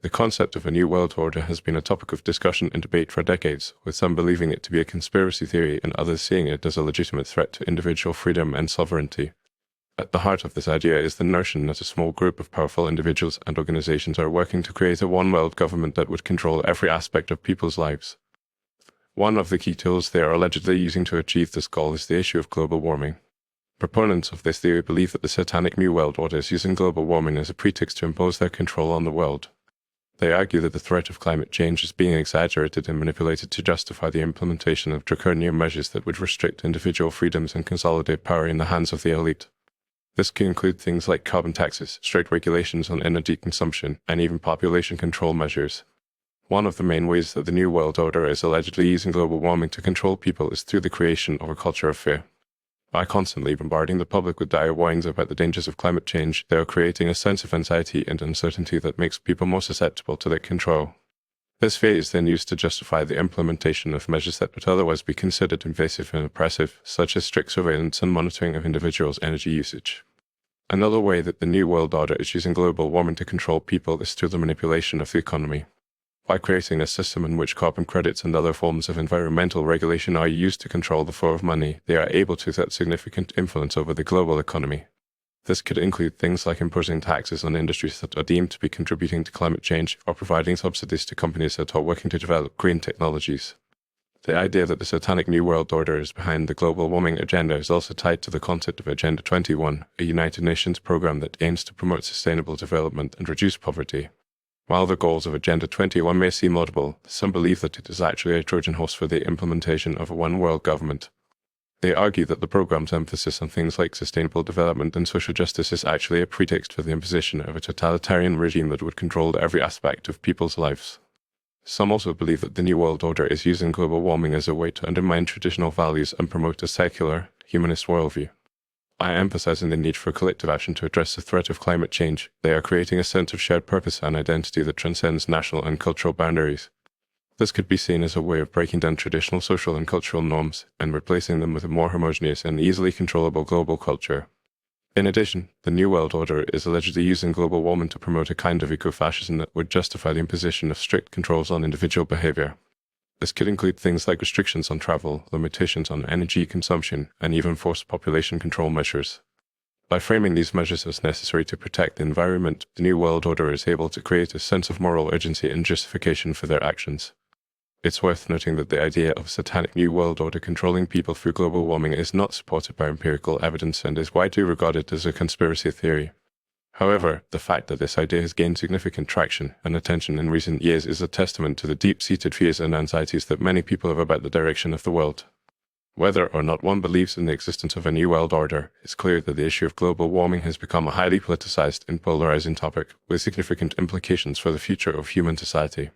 The concept of a new world order has been a topic of discussion and debate for decades, with some believing it to be a conspiracy theory and others seeing it as a legitimate threat to individual freedom and sovereignty. At the heart of this idea is the notion that a small group of powerful individuals and organizations are working to create a one-world government that would control every aspect of people's lives. One of the key tools they are allegedly using to achieve this goal is the issue of global warming. Proponents of this theory believe that the Satanic New World Order is using global warming as a pretext to impose their control on the world. They argue that the threat of climate change is being exaggerated and manipulated to justify the implementation of draconian measures that would restrict individual freedoms and consolidate power in the hands of the elite. This can include things like carbon taxes, strict regulations on energy consumption, and even population control measures. One of the main ways that the New World Order is allegedly using global warming to control people is through the creation of a culture of fear. By constantly bombarding the public with dire warnings about the dangers of climate change, they are creating a sense of anxiety and uncertainty that makes people more susceptible to their control. This fear is then used to justify the implementation of measures that would otherwise be considered invasive and oppressive, such as strict surveillance and monitoring of individuals' energy usage. Another way that the New World Order is using global warming to control people is through the manipulation of the economy. By creating a system in which carbon credits and other forms of environmental regulation are used to control the flow of money, they are able to exert significant influence over the global economy. This could include things like imposing taxes on industries that are deemed to be contributing to climate change, or providing subsidies to companies that are working to develop green technologies. The idea that the Satanic New World Order is behind the global warming agenda is also tied to the concept of Agenda 21, a United Nations program that aims to promote sustainable development and reduce poverty. While the goals of Agenda 21 may seem laudable, some believe that it is actually a Trojan horse for the implementation of a one-world government. They argue that the program's emphasis on things like sustainable development and social justice is actually a pretext for the imposition of a totalitarian regime that would control every aspect of people's lives. Some also believe that the New World Order is using global warming as a way to undermine traditional values and promote a secular, humanist worldview. By emphasizing the need for collective action to address the threat of climate change, they are creating a sense of shared purpose and identity that transcends national and cultural boundaries. This could be seen as a way of breaking down traditional social and cultural norms and replacing them with a more homogeneous and easily controllable global culture. In addition, the New World Order is allegedly using global warming to promote a kind of eco-fascism that would justify the imposition of strict controls on individual behavior. This could include things like restrictions on travel, limitations on energy consumption, and even forced population control measures. By framing these measures as necessary to protect the environment, the New World Order is able to create a sense of moral urgency and justification for their actions. It's worth noting that the idea of a Satanic New World Order controlling people through global warming is not supported by empirical evidence and is widely regarded as a conspiracy theory. However, the fact that this idea has gained significant traction and attention in recent years is a testament to the deep-seated fears and anxieties that many people have about the direction of the world. Whether or not one believes in the existence of a new world order, it's clear that the issue of global warming has become a highly politicized and polarizing topic with significant implications for the future of human society.